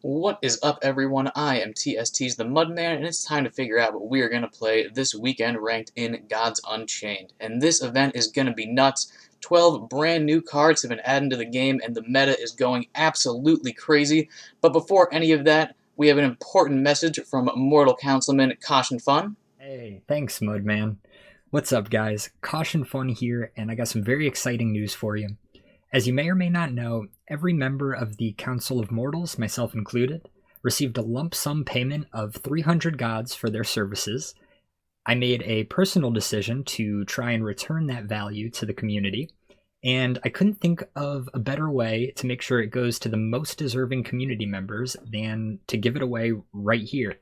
What is up, everyone? I am TST's the Mudman, and it's time to figure out what we are going to play this weekend ranked in Gods Unchained. And this event is going to be nuts. 12 brand new cards have been added to the game, and the meta is going absolutely crazy. But before any of that, we have an important message from Mortal Councilman Caution Fun. Hey, thanks, Mudman. What's up, guys? Caution Fun here, and I got some very exciting news for you. As you may or may not know, every member of the Council of Mortals, myself included, received a lump sum payment of 300 gods for their services. I made a personal decision to try and return that value to the community, and I couldn't think of a better way to make sure it goes to the most deserving community members than to give it away right here.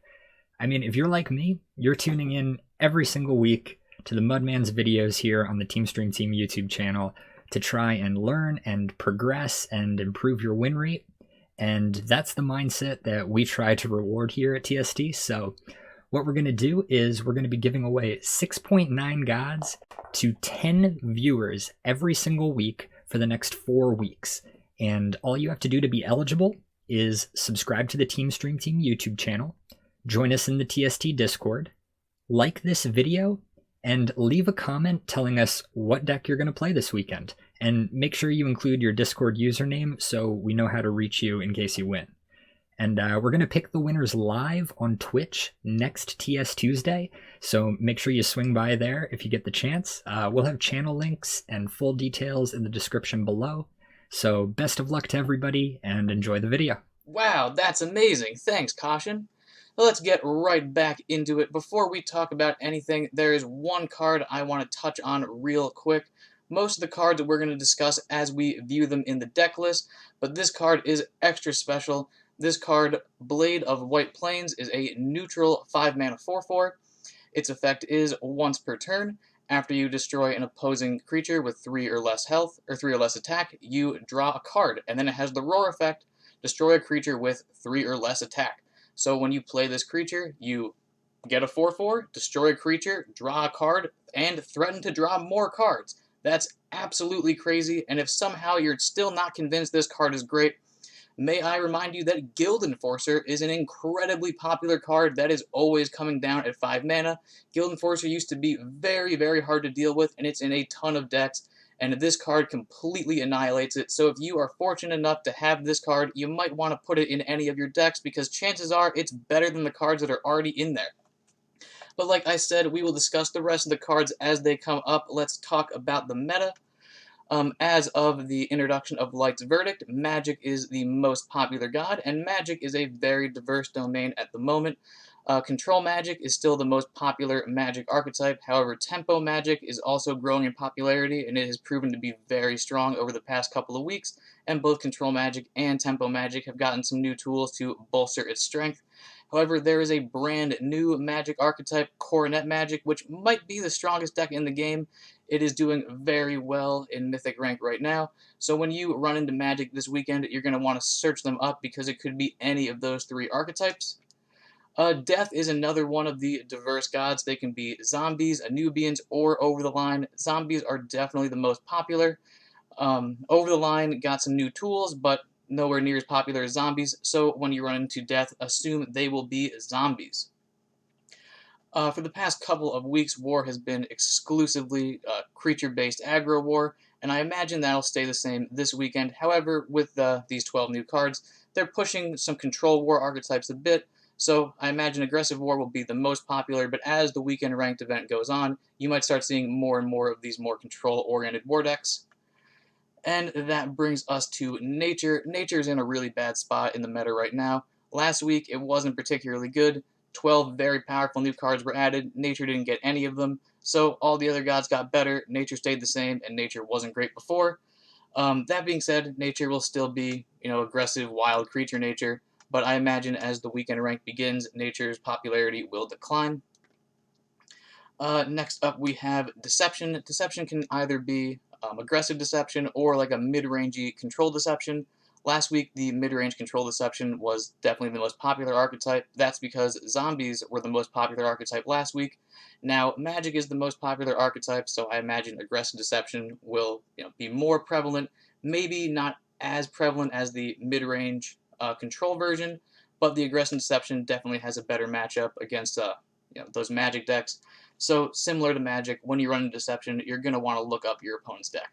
I mean, if you're like me, you're tuning in every single week to the Mudman's videos here on the TSTeam YouTube channel to try and learn and progress and improve your win rate. And that's the mindset that we try to reward here at TST. So what we're going to do is we're going to be giving away 6.9 gods to 10 viewers every single week for the next 4 weeks. And all you have to do to be eligible is subscribe to the TSTeam YouTube channel, join us in the TST Discord, like this video, and leave a comment telling us what deck you're going to play this weekend. And make sure you include your Discord username so we know how to reach you in case you win. And we're going to pick the winners live on Twitch next TSTuesday, so make sure you swing by there if you get the chance. We'll have channel links and full details in the description below. So best of luck to everybody, and enjoy the video. Wow, that's amazing. Thanks, Caution. Let's get right back into it. Before we talk about anything, there is one card I want to touch on real quick. Most of the cards we're going to discuss as we view them in the deck list, but this card is extra special. This card, Blade of White Plains, is a neutral 5-mana 4/4. Its effect is once per turn. After you destroy an opposing creature with 3 or less health, or 3 or less attack, you draw a card, and then it has the roar effect, destroy a creature with 3 or less attack. So when you play this creature, you get a 4/4, destroy a creature, draw a card, and threaten to draw more cards. That's absolutely crazy, and if somehow you're still not convinced this card is great, may I remind you that Guild Enforcer is an incredibly popular card that is always coming down at 5 mana. Guild Enforcer used to be very, very hard to deal with, and it's in a ton of decks, and this card completely annihilates it. So if you are fortunate enough to have this card, you might want to put it in any of your decks because chances are it's better than the cards that are already in there. But like I said, we will discuss the rest of the cards as they come up. Let's talk about the meta. As of the introduction of Light's Verdict, Magic is the most popular god, and Magic is a very diverse domain at the moment. Control Magic is still the most popular Magic archetype. However, Tempo Magic is also growing in popularity, and it has proven to be very strong over the past couple of weeks. And both Control Magic and Tempo Magic have gotten some new tools to bolster its strength. However, there is a brand new Magic archetype, Coronet Magic, which might be the strongest deck in the game. It is doing very well in Mythic rank right now. So when you run into Magic this weekend, you're going to want to search them up because it could be any of those 3 archetypes. Death is another one of the diverse gods. They can be zombies, Anubians, or over the line. Zombies are definitely the most popular. Over the line got some new tools, but nowhere near as popular as zombies. So when you run into Death, assume they will be zombies. For the past couple of weeks, War has been exclusively creature-based aggro war, and I imagine that'll stay the same this weekend. However, with these 12 new cards, they're pushing some control war archetypes a bit, so I imagine aggressive war will be the most popular, but as the weekend ranked event goes on, you might start seeing more and more of these more control-oriented war decks. And that brings us to Nature. Nature's in a really bad spot in the meta right now. Last week, it wasn't particularly good. 12 very powerful new cards were added. Nature didn't get any of them, so all the other gods got better. Nature stayed the same, and Nature wasn't great before. That being said, Nature will still be, aggressive, wild creature Nature, but I imagine as the weekend rank begins, Nature's popularity will decline. Next up, we have Deception. Deception can either be aggressive Deception or like a mid-rangey Control Deception. Last week, the mid-range Control Deception was definitely the most popular archetype. That's because zombies were the most popular archetype last week. Now, Magic is the most popular archetype, so I imagine aggressive Deception will be more prevalent. Maybe not as prevalent as the mid-range control version, but the Aggression Deception definitely has a better matchup against those Magic decks. So similar to Magic, when you run a Deception, you're going to want to look up your opponent's deck.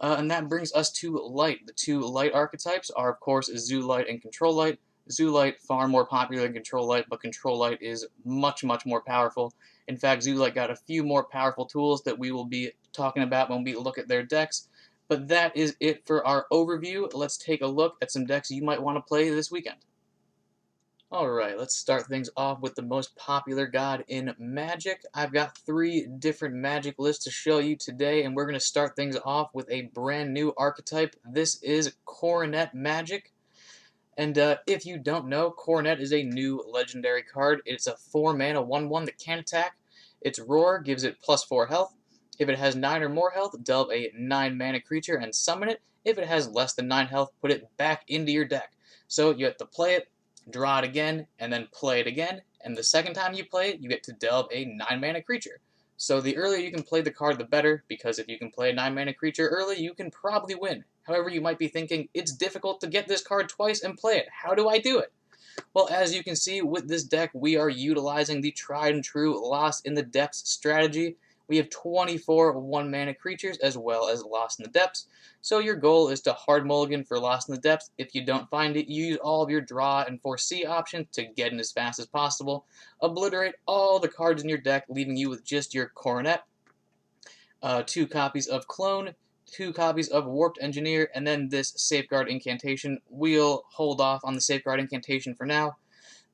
And that brings us to Light. The two Light archetypes are, of course, Zoo Light and Control Light. Zoo Light, far more popular than Control Light, but Control Light is much, much more powerful. In fact, Zoo Light got a few more powerful tools that we will be talking about when we look at their decks. But that is it for our overview. Let's take a look at some decks you might want to play this weekend. Alright, let's start things off with the most popular god in Magic. I've got 3 different Magic lists to show you today, and we're going to start things off with a brand new archetype. This is Coronet Magic. And if you don't know, Coronet is a new legendary card. It's a 4-mana 1/1 that can attack. Its Roar gives it +4 health. If it has 9 or more health, delve a 9-mana creature and summon it. If it has less than 9 health, put it back into your deck. So you have to play it, draw it again, and then play it again. And the second time you play it, you get to delve a 9-mana creature. So the earlier you can play the card, the better, because if you can play a 9-mana creature early, you can probably win. However, you might be thinking, it's difficult to get this card twice and play it. How do I do it? Well, as you can see with this deck, we are utilizing the tried and true Lost in the Depths strategy. We have 24 1-mana creatures as well as Lost in the Depths. So your goal is to hard mulligan for Lost in the Depths. If you don't find it, you use all of your draw and foresee options to get in as fast as possible. Obliterate all the cards in your deck, leaving you with just your Coronet, 2 copies of Clone, 2 copies of Warped Engineer, and then this Safeguard Incantation. We'll hold off on the Safeguard Incantation for now.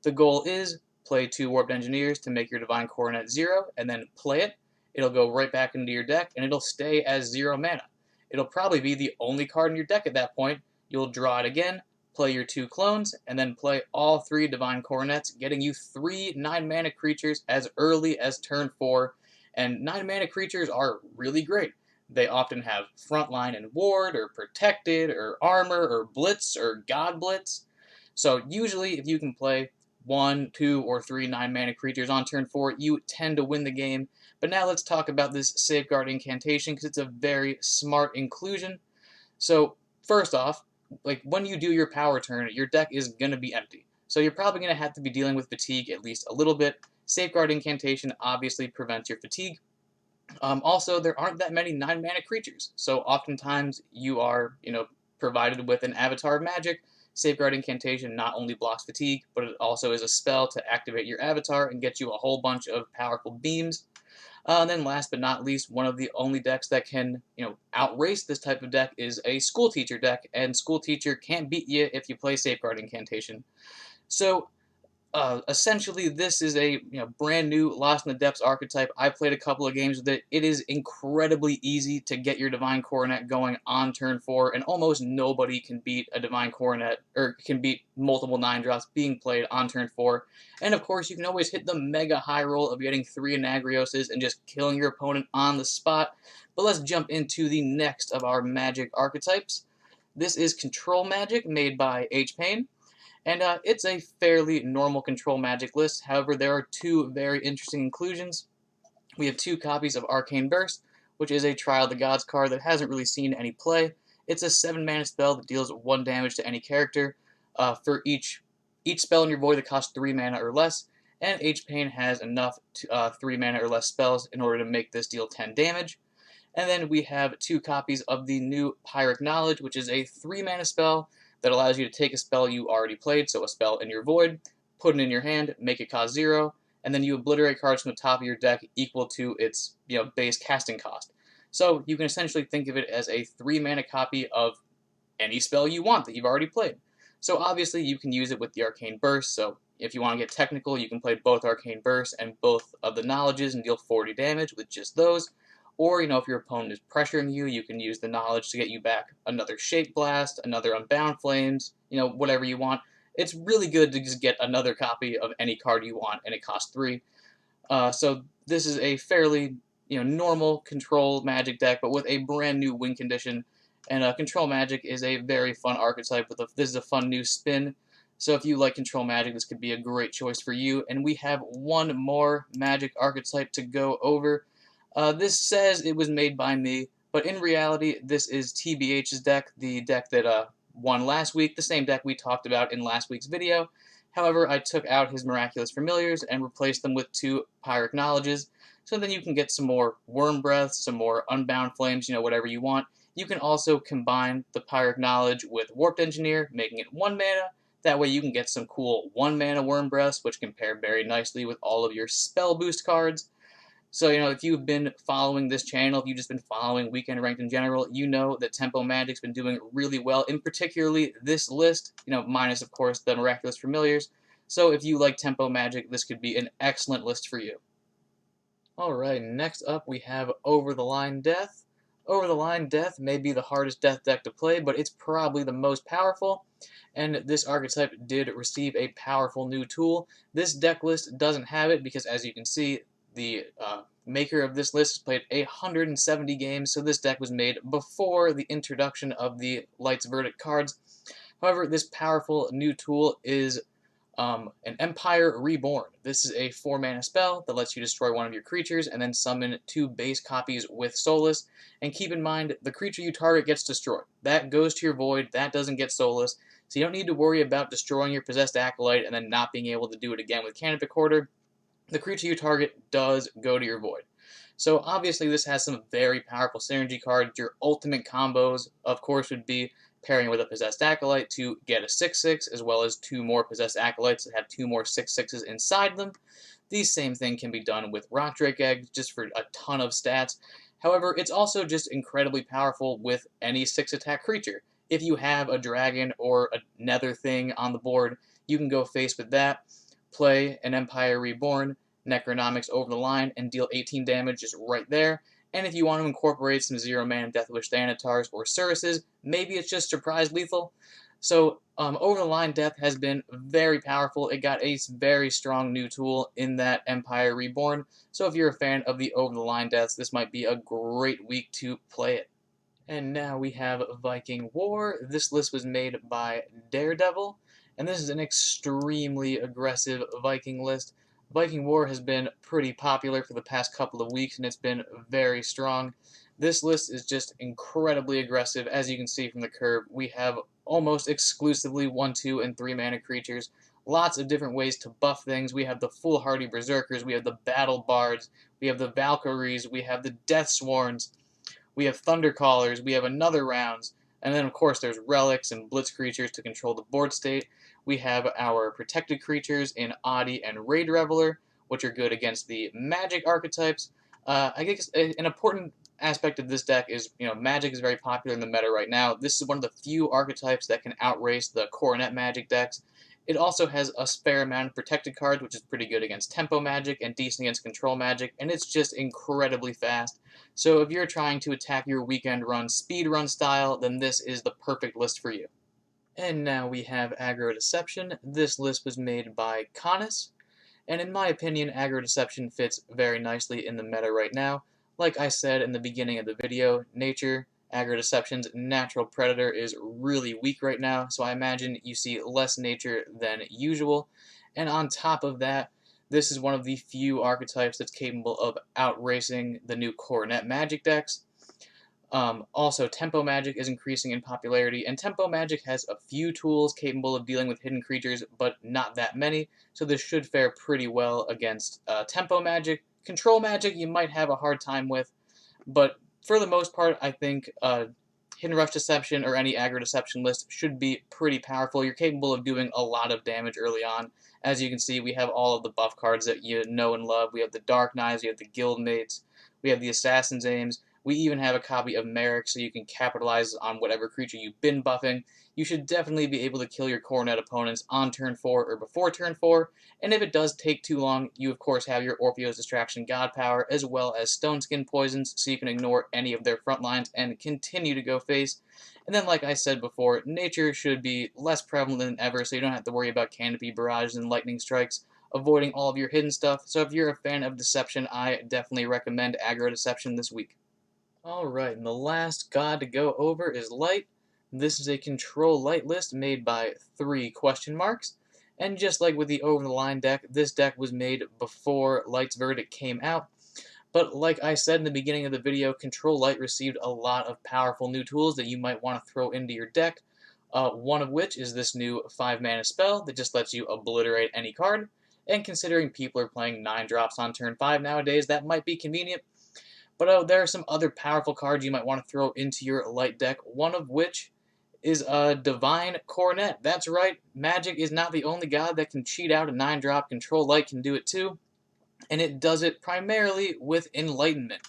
The goal is play 2 Warped Engineers to make your Divine Coronet 0, and then play it. It'll go right back into your deck, and it'll stay as 0 mana. It'll probably be the only card in your deck at that point. You'll draw it again, play your 2 clones, and then play all 3 Divine Coronets, getting you 3 9-mana creatures as early as turn 4. And 9-mana creatures are really great. They often have Frontline and Ward, or Protected, or Armor, or Blitz, or God Blitz. So usually if you can play 1, 2, or 3 9-mana creatures on turn 4, you tend to win the game. But now let's talk about this Safeguard Incantation, because it's a very smart inclusion. So first off, when you do your power turn, your deck is going to be empty. So you're probably going to have to be dealing with fatigue at least a little bit. Safeguard Incantation obviously prevents your fatigue. Also, there aren't that many 9-mana creatures, so oftentimes you are, provided with an Avatar of Magic. Safeguard Incantation not only blocks fatigue, but it also is a spell to activate your avatar and get you a whole bunch of powerful beams. And then last but not least, one of the only decks that can, outrace this type of deck is a School Teacher deck, and School Teacher can't beat you if you play Safeguard Incantation. So essentially, this is a brand new Lost in the Depths archetype. I played a couple of games with it. It is incredibly easy to get your Divine Coronet going on turn 4, and almost nobody can beat a Divine Coronet, or can beat multiple 9-drops being played on turn 4. And of course, you can always hit the mega high roll of getting 3 Anagrioses and just killing your opponent on the spot. But let's jump into the next of our Magic archetypes. This is Control Magic, made by H-Pain. And it's a fairly normal Control Magic list. However, there are 2 very interesting inclusions. We have 2 copies of Arcane Burst, which is a Trial of the Gods card that hasn't really seen any play. It's a 7-mana spell that deals 1 damage to any character for each spell in your void that costs 3 mana or less. And H-Pain has enough 3 mana or less spells in order to make this deal 10 damage. And then we have 2 copies of the new Pyrrhic Knowledge, which is a 3-mana spell that allows you to take a spell you already played, so a spell in your void, put it in your hand, make it cost 0, and then you obliterate cards from the top of your deck equal to its base casting cost. So you can essentially think of it as a 3-mana copy of any spell you want that you've already played. So obviously you can use it with the Arcane Burst, so if you want to get technical, you can play both Arcane Burst and both of the Knowledges and deal 40 damage with just those. Or, if your opponent is pressuring you, you can use the Knowledge to get you back another Shape Blast, another Unbound Flames, whatever you want. It's really good to just get another copy of any card you want, and it costs 3. So this is a fairly, normal Control Magic deck, but with a brand new win condition. And Control Magic is a very fun archetype. This is a fun new spin. So if you like Control Magic, this could be a great choice for you. And we have one more Magic archetype to go over. This says it was made by me, but in reality, this is TBH's deck, the deck that one last week, the same deck we talked about in last week's video. However, I took out his Miraculous Familiars and replaced them with 2 Pyrrhic Knowledges, so then you can get some more Worm Breaths, some more Unbound Flames, whatever you want. You can also combine the Pyrrhic Knowledge with Warped Engineer, making it 1 mana. That way you can get some cool 1 mana Worm Breaths, which can pair very nicely with all of your spell boost cards. So, if you've been following this channel, if you've just been following Weekend Ranked in general, you know that Tempo Magic's been doing really well, in particularly this list, minus, of course, the Miraculous Familiars. So if you like Tempo Magic, this could be an excellent list for you. Alright, next up we have Over the Line Death. Over the Line Death may be the hardest death deck to play, but it's probably the most powerful, and this archetype did receive a powerful new tool. This deck list doesn't have it because, as you can see, the maker of this list has played 170 games, so this deck was made before the introduction of the Light's Verdict cards. However, this powerful new tool is an Empire Reborn. This is a 4-mana spell that lets you destroy one of your creatures and then summon 2 base copies with Soulless. And keep in mind, the creature you target gets destroyed. That goes to your void, that doesn't get Soulless, so you don't need to worry about destroying your Possessed Acolyte and then not being able to do it again with Canopic Hoarder. The creature you target does go to your void. So obviously this has some very powerful synergy cards. Your ultimate combos, of course, would be pairing with a Possessed Acolyte to get a 6/6, as well as 2 more Possessed Acolytes that have 2 more 6/6s inside them. The same thing can be done with Rockdrake Egg, just for a ton of stats. However, it's also just incredibly powerful with any 6-attack creature. If you have a dragon or a nether thing on the board, you can go face with that, play an Empire Reborn, Necronomics Over the Line, and deal 18 damage just right there. And if you want to incorporate some 0-mana Deathwish Thanatars or Suruses, maybe it's just surprise lethal. So Over the Line Death has been very powerful. It got a very strong new tool in that Empire Reborn. So if you're a fan of the Over the Line Deaths, this might be a great week to play it. And now we have Viking War. This list was made by Daredevil, and this is an extremely aggressive Viking list. Viking War has been pretty popular for the past couple of weeks, and it's been very strong. This list is just incredibly aggressive. As you can see from the curve, we have almost exclusively 1, 2, and 3 mana creatures. Lots of different ways to buff things. We have the Foolhardy Berserkers, we have the Battle Bards, we have the Valkyries, we have the Death Sworns, we have Thundercallers, we have Another Rounds, and then of course there's Relics and Blitz creatures to control the board state. We have our protected creatures in Adi and Raid Reveler, which are good against the magic archetypes. I guess an important aspect of this deck is, magic is very popular in the meta right now. This is one of the few archetypes that can outrace the Coronet Magic decks. It also has a spare amount of protected cards, which is pretty good against Tempo Magic and decent against Control Magic, and it's just incredibly fast. So if you're trying to attack your weekend run speed run style, then this is the perfect list for you. And now we have Aggro Deception. This list was made by Canis, and in my opinion, Aggro Deception fits very nicely in the meta right now. Like I said in the beginning of the video, nature, Aggro Deception's natural predator is really weak right now, so I imagine you see less nature than usual. And on top of that, this is one of the few archetypes that's capable of outracing the new Coronet Magic decks. Also, Tempo Magic is increasing in popularity, and Tempo Magic has a few tools capable of dealing with hidden creatures, but not that many, so this should fare pretty well against Tempo Magic. Control Magic you might have a hard time with, but for the most part, I think Hidden Rush Deception or any Aggro Deception list should be pretty powerful. You're capable of doing a lot of damage early on. As you can see, we have all of the buff cards that you know and love. We have the Dark Knives, we have the Guildmates, we have the Assassin's Aims. We even have a copy of Merrick, so you can capitalize on whatever creature you've been buffing. You should definitely be able to kill your Coronet opponents on turn 4 or before turn 4, and if it does take too long, you of course have your Orpheos Distraction God Power, as well as Stone Skin Poisons, so you can ignore any of their front lines and continue to go face. And then, like I said before, nature should be less prevalent than ever, so you don't have to worry about Canopy Barrages and Lightning Strikes, avoiding all of your hidden stuff. So if you're a fan of Deception, I definitely recommend Aggro Deception this week. Alright, and the last god to go over is Light. This is a control Light list made by 3 question marks. And just like with the Over the Line deck, this deck was made before Light's Verdict came out. But like I said in the beginning of the video, Control Light received a lot of powerful new tools that you might want to throw into your deck. One of which is this new 5-mana spell that just lets you obliterate any card. And considering people are playing 9 drops on turn 5 nowadays, that might be convenient. But there are some other powerful cards you might want to throw into your light deck, one of which is a Divine Coronet. That's right, Magic is not the only god that can cheat out a 9-drop. Control Light can do it too, and it does it primarily with Enlightenment.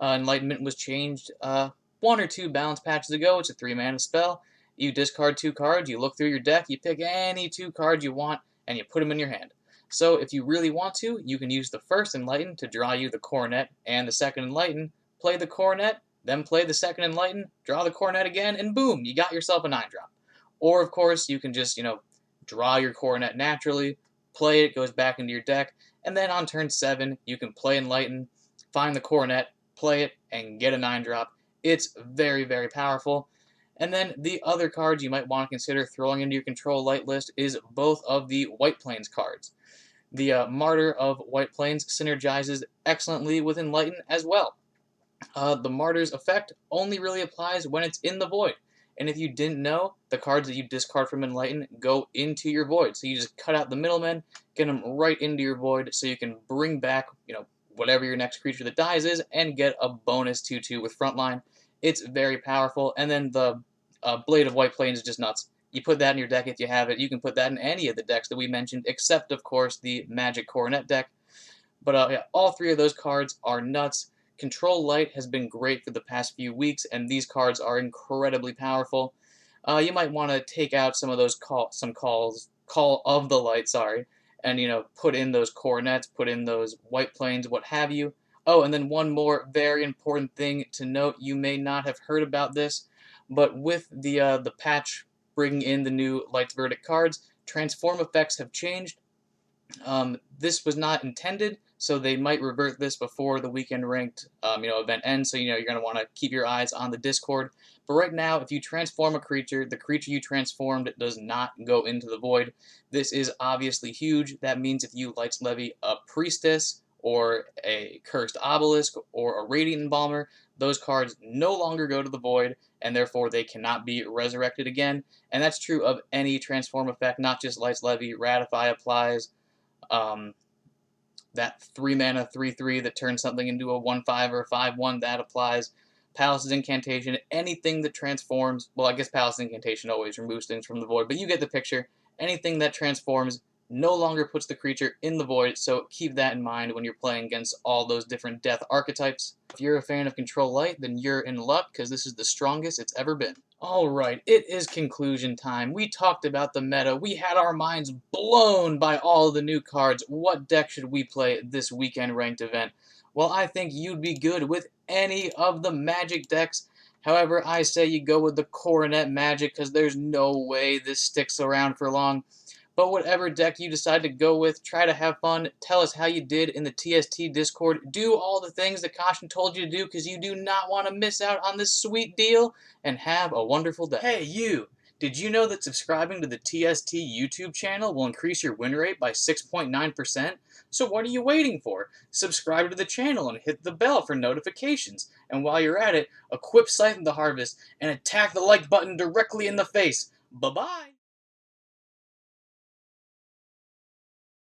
Enlightenment was changed 1 or 2 balance patches ago. It's a 3-mana spell. You discard 2 cards, you look through your deck, you pick any 2 cards you want, and you put them in your hand. So if you really want to, you can use the first Enlighten to draw you the Coronet, and the second Enlighten, play the Coronet, then play the second Enlighten, draw the Coronet again, and boom, you got yourself a 9-drop. Or, of course, you can just, draw your Coronet naturally, play it, goes back into your deck, and then on turn 7, you can play Enlighten, find the Coronet, play it, and get a 9-drop. It's very, very powerful. And then the other cards you might want to consider throwing into your Control Light list is both of the White Plains cards. The Martyr of White Plains synergizes excellently with Enlighten as well. The Martyr's effect only really applies when it's in the Void. And if you didn't know, the cards that you discard from Enlighten go into your Void. So you just cut out the middlemen, get them right into your Void, so you can bring back, whatever your next creature that dies is, and get a bonus 2/2 with Frontline. It's very powerful. And then the Blade of White Plains is just nuts. You put that in your deck if you have it. You can put that in any of the decks that we mentioned, except, of course, the Magic Coronet deck. But yeah, all 3 of those cards are nuts. Control Light has been great for the past few weeks, and these cards are incredibly powerful. You might want to take out some of those Call of the Light, and put in those Coronets, put in those White Plains, what have you. Oh, and then one more very important thing to note: you may not have heard about this, but with the patch bringing in the new Light's Verdict cards, transform effects have changed. This was not intended, so they might revert this before the weekend ranked event ends. So you're going to want to keep your eyes on the Discord. But right now, if you transform a creature, the creature you transformed does not go into the Void. This is obviously huge. That means if you Light's Levy a Priestess or a Cursed Obelisk or a Radiant Embalmer, those cards no longer go to the Void, and therefore they cannot be resurrected again. And that's true of any transform effect, not just Light's Levy. Ratify applies. That 3-mana 3/3 that turns something into a 1/5 or a 5/1, that applies. Palace's Incantation, anything that transforms, well, I guess Palace's Incantation always removes things from the Void, but you get the picture. Anything that transforms no longer puts the creature in the Void, so keep that in mind when you're playing against all those different death archetypes. If you're a fan of Control Light, then you're in luck, because this is the strongest it's ever been. Alright, it is conclusion time. We talked about the meta. We had our minds blown by all the new cards. What deck should we play this weekend ranked event? Well, I think you'd be good with any of the Magic decks. However, I say you go with the Coronet Magic, because there's no way this sticks around for long. But whatever deck you decide to go with, try to have fun. Tell us how you did in the TST Discord. Do all the things that Caution told you to do, because you do not want to miss out on this sweet deal. And have a wonderful day. Hey, you! Did you know that subscribing to the TST YouTube channel will increase your win rate by 6.9%? So what are you waiting for? Subscribe to the channel and hit the bell for notifications. And while you're at it, equip Scythe of the Harvest and attack the like button directly in the face. Bye-bye!